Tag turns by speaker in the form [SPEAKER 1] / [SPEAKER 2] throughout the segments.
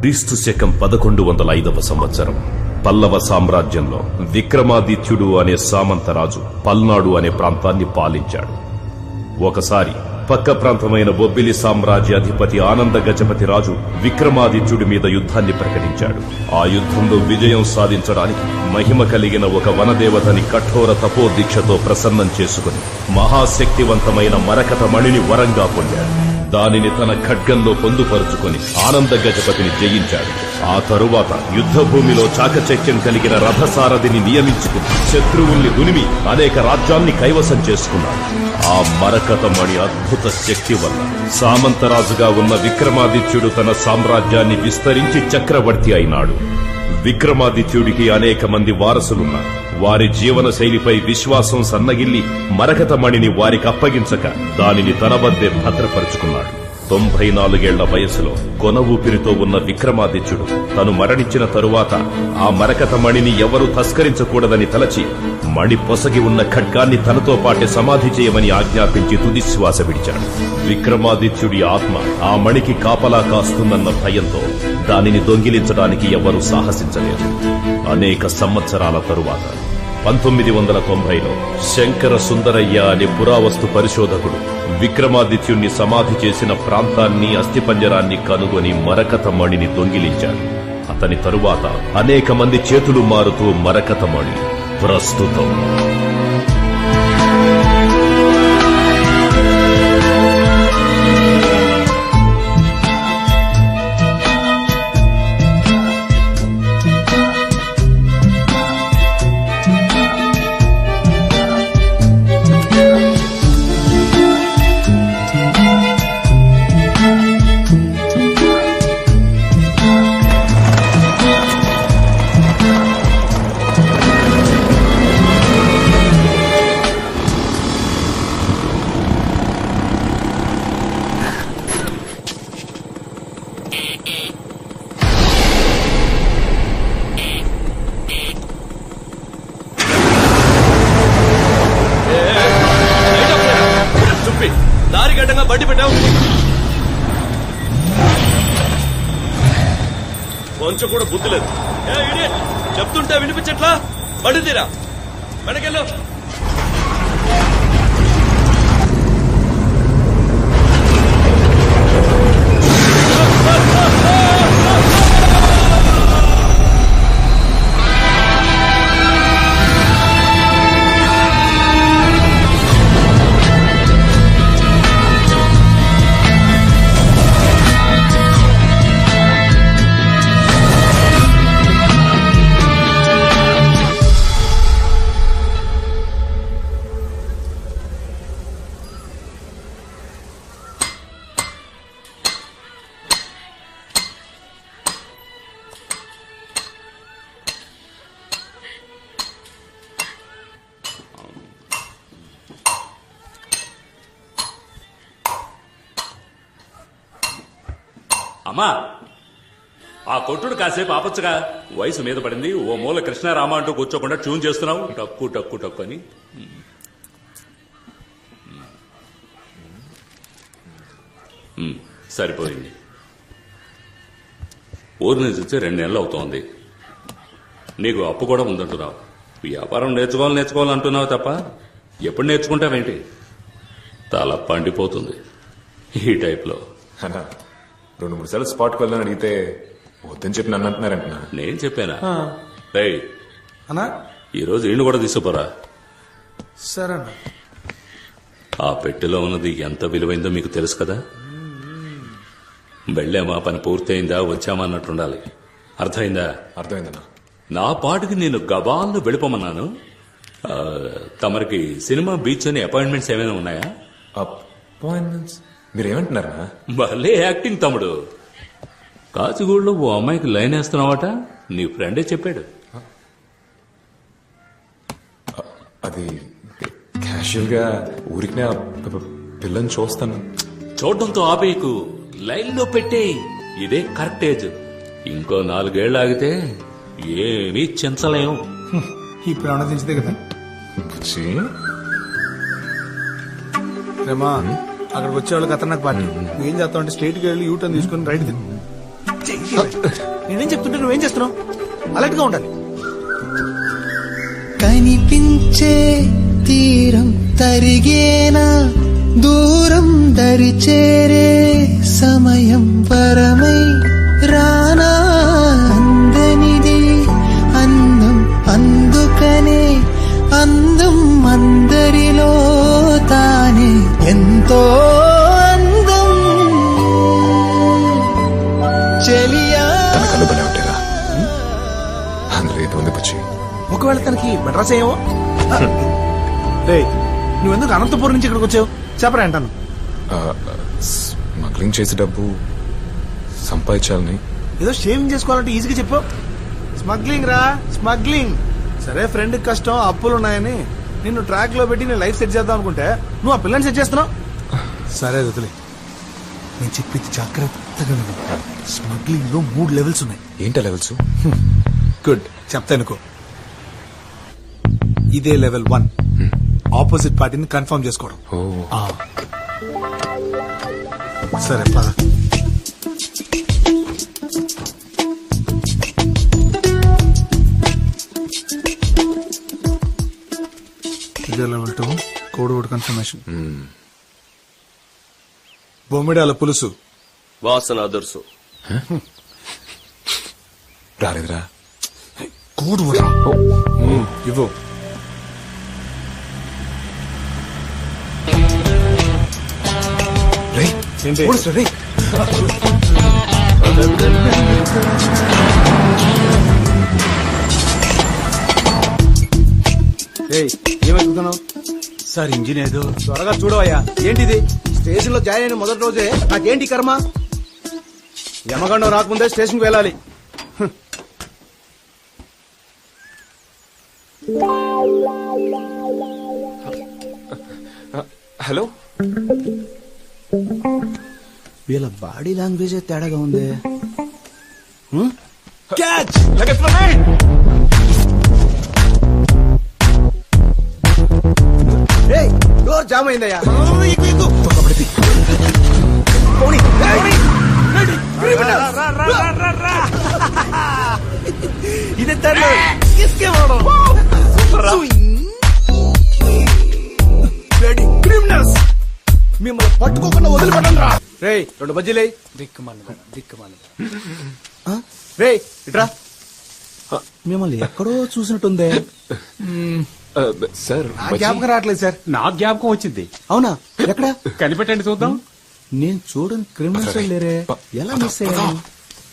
[SPEAKER 1] క్రీస్తు శకం 1105వ సంవత్సరం పల్లవ సామ్రాజ్యంలో విక్రమాదిత్యుడు అనే సామంతరాజు పల్నాడు అనే ప్రాంతాన్ని పాలించాడు. ఒకసారి పక్క ప్రాంతమైన బొబ్బిలి సామ్రాజ్య అధిపతి ఆనంద గజపతి రాజు విక్రమాదిత్యుడి మీద యుద్ధాన్ని ప్రకటించాడు. ఆ యుద్ధంలో విజయం సాధించడానికి మహిమ కలిగిన ఒక వనదేవతని కఠోర తపోదీక్షతో ప్రసన్నం చేసుకుని మహాశక్తివంతమైన మరకత మణిని వరంగా పొందాడు. దానిని తన ఖడ్గంలో పొందుపరుచుకుని ఆనంద గజపతిని జయించాడు. ఆ తరువాత యుద్ధ భూమిలో చాకచక్యం కలిగిన రథసారథిని నియమించుకుని శత్రువుల్ని దునిమి అనేక రాజ్యాల్ని కైవసం చేసుకున్నాడు. ఆ మరకత మణి అద్భుత శక్తి వల్ల సామంతరాజుగా ఉన్న విక్రమాదిత్యుడు తన సామ్రాజ్యాన్ని విస్తరించి చక్రవర్తి అయినాడు. విక్రమాదిత్యుడికి అనేక మంది వారసులున్నారు. వారి జీవన శైలిపై విశ్వాసం సన్నగిల్లి మరకత మణిని వారికి అప్పగించక దానిని తన వద్దే భద్రపరుచుకున్నాడు. 94 ఏళ్ల వయసులో కొన ఊపిరితో ఉన్న విక్రమాదిత్యుడు తను మరణించిన తరువాత ఆ మరకత మణిని ఎవరూ తస్కరించకూడదని తలచి మణి పొసగి ఉన్న ఖడ్గాన్ని తనతో పాటే సమాధి చేయమని ఆజ్ఞాపించి తుదిశ్వాస విడిచాడు. విక్రమాదిత్యుడి ఆత్మ ఆ మణికి కాపలా కాస్తుందన్న భయంతో దానిని దొంగిలించడానికి ఎవరూ సాహసించలేదు. అనేక సంవత్సరాల తరువాత 1990లో శంకర సుందరయ్య అనే పురావస్తు పరిశోధకుడు విక్రమాదిత్యుణ్ణి సమాధి చేసిన ప్రాంతాన్ని అస్థిపంజరాన్ని కనుగొని మరకత మణిని దొంగిలించాడు. అతని తరువాత అనేక మంది చేతులు మారుతూ మరకత మణి ప్రస్తుతం
[SPEAKER 2] దారిగడ్డంగా బండి పెట్టావు. కొంచెం కూడా బుద్ధి లేదు. చెప్తుంటే వినిపించట్లా? బండి తీరా, వెనకెళ్ళు.
[SPEAKER 3] అమ్మా, ఆ కొట్టుడు కాసేపు ఆపొచ్చుగా. వయసు మీద పడింది. ఓ మూల కృష్ణారామ అంటూ కూర్చోకుండా ట్యూన్ చేస్తున్నావు. టక్కు టక్కు టక్కు అని. సరిపోయింది. ఊరి నుంచి వచ్చి 2 నెలలు అవుతోంది. నీకు అప్పు కూడా ఉందంటున్నావు. వ్యాపారం నేర్చుకోవాలంటున్నావు తప్ప ఎప్పుడు నేర్చుకుంటావేంటి? తల పండిపోతుంది ఈ టైప్లో.
[SPEAKER 4] 2-3 సార్లు స్పాట్కి వెళ్ళని అడిగితే వద్దని చెప్పి నన్ను అంటున్నారంటున్నా.
[SPEAKER 3] నేను చెప్పానా? రేయ్
[SPEAKER 5] అన్నా,
[SPEAKER 3] ఈరోజు ఈయన కూడా తీసుకుపోరా.
[SPEAKER 5] సరే.
[SPEAKER 3] ఆ పెట్టెలో ఉన్నది ఎంత విలువైందో మీకు తెలుసు కదా. వెళ్ళామా, పని పూర్తయిందా, వచ్చామా అన్నట్టుండాలి. అర్థమైందా?
[SPEAKER 4] అర్థమైందన్నా.
[SPEAKER 3] నా పాటుకి నేను గబాల్లో వెళ్ళిపోమన్నాను. తమరికి సినిమా, బీచ్ అని అపాయింట్మెంట్స్ ఏమైనా ఉన్నాయా?
[SPEAKER 4] అపాయింట్మెంట్స్? మీరేమంటున్నారా?
[SPEAKER 3] భలే యాక్టింగ్ తమ్ముడు. కాచిగూడలో ఓ అమ్మాయికి లైన్ వేస్తున్నావట. నీ ఫ్రెండే చెప్పాడు.
[SPEAKER 4] అది క్యాషువల్ గా ఊరికి పిల్లని చూస్తాను.
[SPEAKER 3] చూడడంతో ఆపేయకు, లైన్ లో పెట్టే. ఇదే కరెక్ట్ ఏజ్. ఇంకో 4 ఏళ్ళు ఆగితే ఏమీ చించలేం.
[SPEAKER 5] ఇప్పుడు ఏమన్నా తెలిసిందే కదా. అక్కడికి వచ్చే వాళ్ళకి ఖతర్నాక్ పార్టీ. నువ్వేం చేస్తావు అంటే స్ట్రైట్ గా వెళ్ళి యూటర్న్ తీసుకుని రైట్ నేనేం చెప్తుంటే నువ్వేం చేస్తున్నావు? అలర్ట్ గా ఉండాలి.
[SPEAKER 6] కనిపించే తీరం తరిగేనా, దూరం దరి చేరే సమయం పరమై రానా, అందనిది అందం అందుకనే అందం అందరిలో తానే ఎంతో అందం చెలియా.
[SPEAKER 4] తన కళ్ళు బలే ఉంటాయిరా. అందులో ఏదో ఉంది బుచ్చి.
[SPEAKER 5] ఒకవేళ తనకి మెడ్రాస్ అయ్యావో. రే, నువ్వెందుకు అనంతపురం నుంచి ఇక్కడికి వచ్చావు? చెప్పరా అంటాను.
[SPEAKER 4] స్మగ్లింగ్ చేసే డబ్బు సంపాదించాలని.
[SPEAKER 5] ఏదో షేవింగ్ చేసుకోవాలంటే ఈజీగా చెప్పావు. స్మగ్లింగ్ రా, స్మగ్లింగ్. సరే, ఫ్రెండ్ కష్టం, అప్పులు ఉన్నాయని నిన్ను ట్రాక్ లో పెట్టి నేను లైఫ్ సెట్ చేద్దాం అనుకుంటే నువ్వు ఆ పిల్లని సెట్ చేస్తున్నావు. సరే వదిలే, నేను చెప్పింది జాగ్రత్తగా విను. స్మగ్లింగ్ లో 3 లెవెల్స్ ఉన్నాయి.
[SPEAKER 4] ఏంటా లెవెల్స్?
[SPEAKER 5] గుడ్, చెప్తానుకో. ఇదే లెవెల్ 1, ఆపోజిట్ పార్టీని కన్ఫర్మ్ చేసుకోవడం.
[SPEAKER 4] ఓ,
[SPEAKER 5] సరే పద. ఇదే లెవెల్ 2, కోడ్ వర్డ్ కన్ఫర్మేషన్. బొమ్మిడాల పులుసు
[SPEAKER 2] వాసన అదుర్సు.
[SPEAKER 4] రాలేదురా.
[SPEAKER 5] కోడ్ వర్డ్ ఇవ్వు.
[SPEAKER 4] రేయ్,
[SPEAKER 5] ఏంటి?
[SPEAKER 4] పోలీసులు, రేయ్.
[SPEAKER 5] ఏమవుతున్నావు
[SPEAKER 7] సార్? ఇంజిన్ ఏదో.
[SPEAKER 5] త్వరగా చూడవయ్యా. ఏంటిది? స్టేషన్ లో జాయిన్ అయిన మొదటి రోజే నాకేంటి కర్మ? యమగండం రాకముందే స్టేషన్ కి వెళ్ళాలి.
[SPEAKER 4] హలో.
[SPEAKER 5] వీళ్ళ బాడీ లాంగ్వేజ్ తేడాగా ఉంది. క్యాచ్! డోర్ జామ్ అయిందయ్యా. ఇదే క్రిమినల్స్, మిమ్మల్ని పట్టుకోకుండా వదిలిపెట్టండి రా. రే, 2 బజ్జీలే. దిక్కుమాలి. రే, ఇట్రా. మిమ్మల్ని ఎక్కడో చూసినట్టుందే.
[SPEAKER 4] సార్,
[SPEAKER 5] జ్ఞాపకం రావట్లేదు సార్.
[SPEAKER 7] నా జ్ఞాపకం వచ్చింది.
[SPEAKER 5] అవునా? ఎక్కడ
[SPEAKER 7] కనిపెట్టండి చూద్దాం.
[SPEAKER 5] నేను చూడని క్రిమినల్స్ లేరే, ఎలా మిస్ అయ్యాను?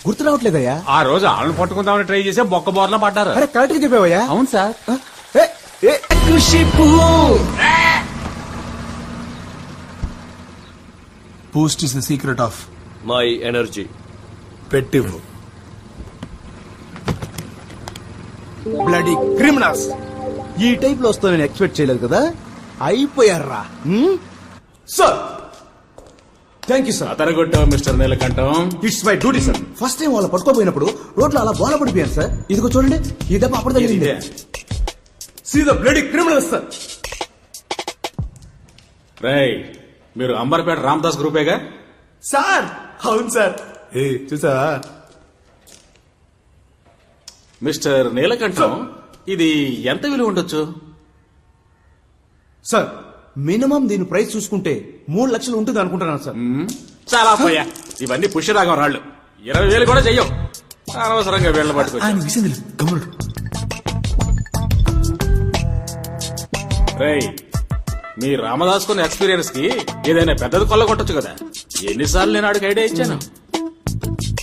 [SPEAKER 5] గుర్తు రావట్లేదయ్యా.
[SPEAKER 7] ఆ రోజు వాళ్ళని పట్టుకుందామని ట్రై చేసే బొక్క బోర్లా పడ్డారు.
[SPEAKER 5] అరే, కరెక్ట్ గా చెప్పావయ్యా.
[SPEAKER 7] అవును sir.
[SPEAKER 5] Boost is the secret of
[SPEAKER 2] my energy.
[SPEAKER 5] పెట్టివ్వు. Bloody criminals. ఈ టైప్ లో వస్తా నేను ఎక్స్పెక్ట్ చేయలేదు కదా. అయిపోయారా సార్? Thank you sir.
[SPEAKER 7] అతరగొట్టావు mister Neelakantam.
[SPEAKER 5] It's my duty sir. First time వాళ్ళ పట్టుకోపోయినప్పుడు రోడ్లో అలా బోల పడిపోయాను సార్. ఇదిగో చూడండి, ఈ దెబ్బ అప్పుడు తగిలింది. See the bloody criminals sir.
[SPEAKER 7] రేయ్, మీరు అంబర్పేట రామదాస్ గ్రూపేగా?
[SPEAKER 5] సార్ అవును సార్. ఏ చూసా
[SPEAKER 7] మిస్టర్ నీలకంఠం, ఇది ఎంత విలువ ఉండొచ్చు?
[SPEAKER 5] సార్, మినిమం దీని ప్రైస్ చూసుకుంటే 3 లక్షలు ఉంటుంది అనుకుంటున్నాను సార్.
[SPEAKER 7] చాలా పోయా, ఇవన్నీ పుష్యరాగం రాళ్ళు. 20,000 కూడా చెయ్యం. అనవసరంగా వీళ్ళని పట్టుకొచ్చి.
[SPEAKER 5] ఆయన విషయం తెలియదు, గమనుడు.
[SPEAKER 7] రేయ్, మీ రామదాస్ కొన్న ఎక్స్పీరియన్స్ కి ఏదైనా పెద్దది కొల్ల కొట్టచ్చు కదా. ఎన్నిసార్లు నేను ఆడికి ఐడియా ఇచ్చాను.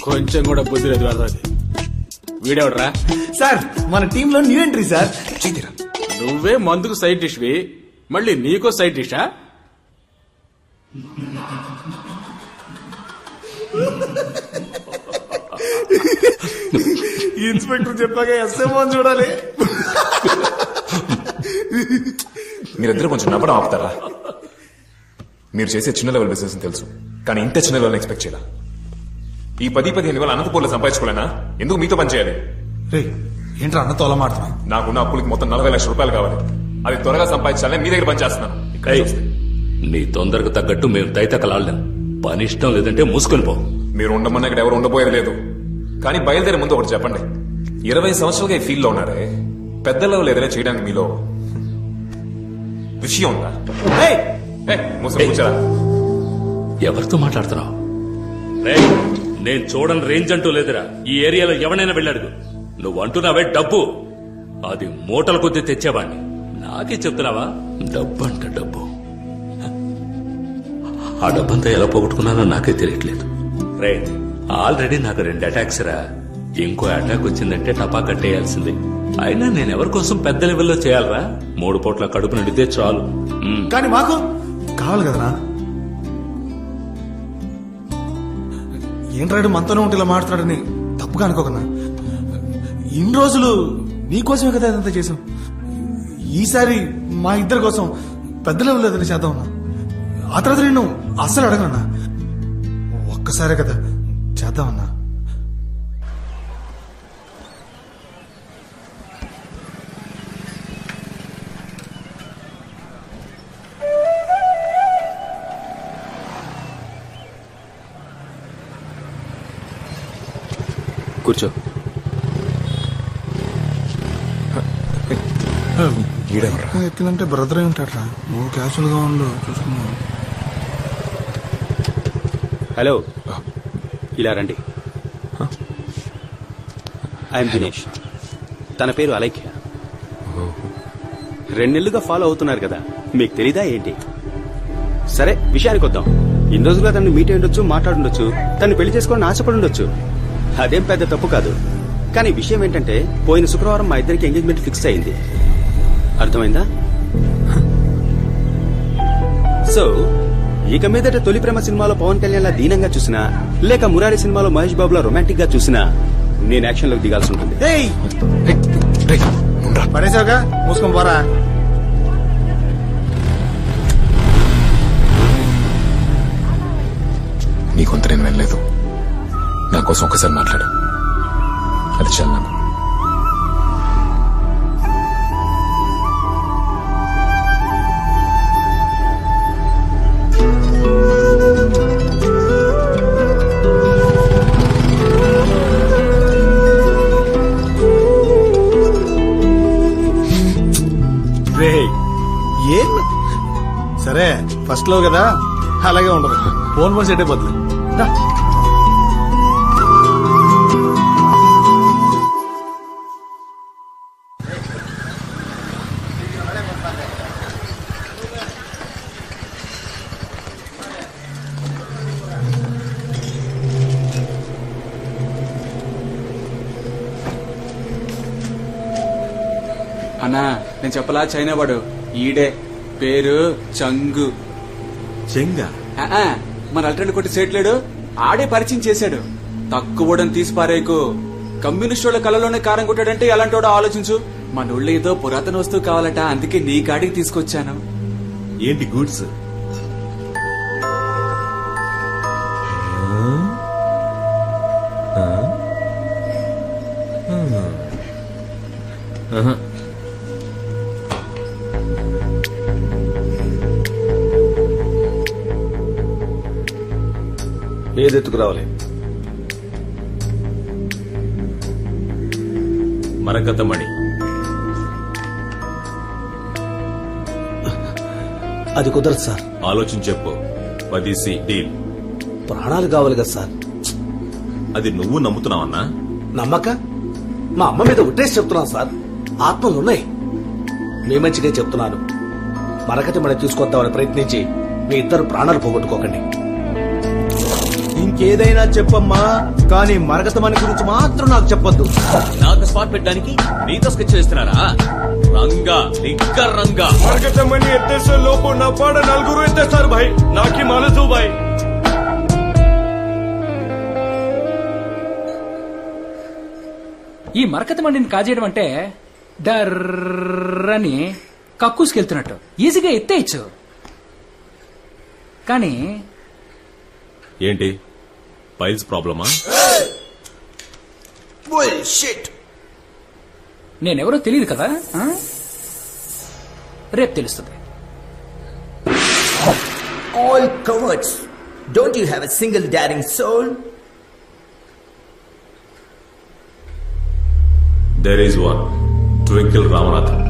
[SPEAKER 7] కొంచెం కూడా బుద్ధి లేదు వెదవది. వీడెవడరా?
[SPEAKER 5] సార్, మన టీమ్ లో న్యూ ఎంట్రీ సార్.
[SPEAKER 7] నువ్వే మందుకు సైడ్ డిష్వి, మళ్ళీ నీకో సైడ్ డిషా?
[SPEAKER 5] ఇన్స్పెక్టర్ చెప్పాక ఎస్ఎంఓ చూడాలి.
[SPEAKER 4] మీరిద్దరు కొంచెం నవ్వడం ఆపుతారా? మీరు చేసే చిన్న లెవెల్ బిజినెస్ తెలుసు, కానీ ఇంత చిన్న లెవెల్ ఎక్స్పెక్ట్ చేయాల. ఈ 10-15 వేల అనంతపూర్లో సంపాదించుకోలేనా? ఎందుకు మీతో పని చేయాలి?
[SPEAKER 5] ఏంట్రా అన్నతో అలా మాట్లాడుతున్నావు?
[SPEAKER 4] నాకున్న అప్పులకి మొత్తం 40 లక్షల రూపాయలు కావాలి. అది త్వరగా సంపాదించాలని మీ దగ్గర పని చేస్తున్నాను.
[SPEAKER 3] నీ తొందరకు తగ్గట్టు మేము తైతకలాడలేం. పని ఇష్టం లేదంటే మూసుకొని పో.
[SPEAKER 4] మీరు ఉండమన్నా ఇక్కడ ఎవరు ఉండబోయేది లేదు. కానీ బయలుదేరే ముందు ఒకటి చెప్పండి. 20 సంవత్సరాలుగా ఈ ఫీల్డ్ లో ఉన్నారే, పెద్ద లెవెల్ ఏదైనా చేయడానికి మీలో విషయం ఉందా? ముసలి కూర్చోరా.
[SPEAKER 3] ఎవరితో మాట్లాడుతున్నావు? నేను చూడని రేంజ్ అంటూ లేదురా. ఈ ఏరియాలో ఎవరైనా వెళ్ళాడు. నువ్వు అంటున్నావే డబ్బు, అది మూటల కొద్దీ తెచ్చేవాడిని. నాకే చెప్తున్నావా? డబ్బు అంట డబ్బు. ఆ డబ్బంతా ఎలా పోగొట్టుకున్నానో నాకే తెలియట్లేదు. రే, ఆల్రెడీ నాకు 2 అటాక్స్ రా. ఇంకో అటాక్ వచ్చిందంటే టపా కట్టేయాల్సిందే. అయినా నేను ఎవరి కోసం పెద్ద లెవెల్లో చేయాలరా? 3 పూట్ల కడుపు నిండితే చాలు.
[SPEAKER 5] కానీ మాకు కావాలి కదరా. ఏంట్రాడు మనతోనే ఉంటే ఇలా మాట్లాడని తప్పుగా అనుకోకన్నా. ఇన్ని రోజులు నీకోసమే కదా ఇదంతా చేసాం. ఈసారి మా ఇద్దరి కోసం పెద్ద లెవెల్ ఏదైనా చేద్దామన్నా. ఆ తర్వాత నేను అస్సలు అడగనన్నా. ఒక్కసారే కదా చేద్దామన్నా.
[SPEAKER 8] కూర్చో.
[SPEAKER 5] ఎత్తినంటే బ్రదర్ ఉంటాడ్రా. నువ్వు క్యాజువల్ గా ఉండు, చూసుకున్నావు.
[SPEAKER 8] హలో, ఇలా రండి. ఐఎమ్ దినేష్. తన పేరు అలైఖ్య. 2 నెలలుగా ఫాలో అవుతున్నారు కదా, మీకు తెలీదా ఏంటి? సరే, విషయానికి వద్దాం. ఇన్ని రోజులుగా తనని మీట్ అయి ఉండొచ్చు, మాట్లాడుండొచ్చు, తను పెళ్లి చేసుకోవాలని ఆశపడి ఉండొచ్చు. అదేం పెద్ద తప్పు కాదు. కానీ విషయం ఏంటంటే, పోయిన శుక్రవారం మా ఇద్దరికి ఎంగేజ్మెంట్ ఫిక్స్ అయింది. అర్థమైందా? సో ఇక మీదట తొలి ప్రేమ సినిమాలో పవన్ కళ్యాణ్ లా దీనంగా చూసినా, లేక మురారి సినిమాలో మహేష్ బాబులా రొమాంటిక్ గా చూసినా, నేను యాక్షన్ లోకి దిగాల్సి ఉంటుంది.
[SPEAKER 5] పడేసావుగా, మూసుకొని పోరా.
[SPEAKER 4] నీ కొంత నేను వినలేదు. నా కోసం ఒకసారి మాట్లాడు, అది చాలు నాకు.
[SPEAKER 5] ఏం సరే, ఫస్ట్ లో కదా అలాగే ఉండదు. ఫోన్ సెట్ అయిపోతుంది.
[SPEAKER 9] అన్నా, నేను చెప్పలా చైనా వాడు ఈడే, పేరు చంగు.
[SPEAKER 2] చెంగా?
[SPEAKER 9] మన అల్ట్రెండ్ కొట్టి సేట్లేడు, ఆడే పరిచయం చేశాడు. తక్కువడని తీసి పారేకు. కమ్యూనిస్ట్ వాళ్ళ కళలోనే కారం కొట్టాడంటే ఎలాంటి వాడో ఆలోచించు. మన ఊళ్ళో ఏదో పురాతన వస్తువు కావాలట, అందుకే నీ కాడికి తీసుకొచ్చాను.
[SPEAKER 2] ఏంటి గూడ్స్?
[SPEAKER 5] ఏదెత్తుకు రావాలి?
[SPEAKER 1] మరకతమణి.
[SPEAKER 5] అది కుదరదు సార్.
[SPEAKER 1] ఆలోచించి చెప్పు. 10C deal.
[SPEAKER 5] ప్రాణాలు కావాలి కదా సార్.
[SPEAKER 1] అది నువ్వు నమ్ముతున్నావన్నా?
[SPEAKER 5] నమ్మక మా అమ్మ మీద ఉట్టేసి చెప్తున్నాను సార్. ఆత్మలున్నాయి. మీ మంచిగా చెప్తున్నాను. మరకతి మణి తీసుకొద్దామని ప్రయత్నించి మీ ఇద్దరు ప్రాణాలు పోగొట్టుకోకండి. ఇంకేదైనా చెప్పమ్మా, కానీ మరకతమణి గురించి మాత్రం నాకు చెప్పొద్దు.
[SPEAKER 2] నాకు స్పాట్ పెట్టడానికి నీతో స్కెచ్ చేస్తున్నారా? రంగా నిగ్గర్ రంగా.
[SPEAKER 10] మరకతమణి ఎత్తేసే లోపు నా పాడ 4 ఎత్తేస్తారు భాయ్. నాకి మాలసు భాయ్.
[SPEAKER 11] ఈ మరకత మండిని కాజేయడం అంటే డర్రని కక్కుసుకెళ్తున్నట్టు ఈజీగా ఎత్తేయచ్చు. కానీ
[SPEAKER 1] ఏంటి పైల్స్ ప్రాబ్లమా?
[SPEAKER 11] నేనెవరో తెలియదు కదా, రేపు తెలుస్తుంది.
[SPEAKER 12] All cowards. Don't you have a single daring soul?
[SPEAKER 1] There is one, Twinkle Ramanathan.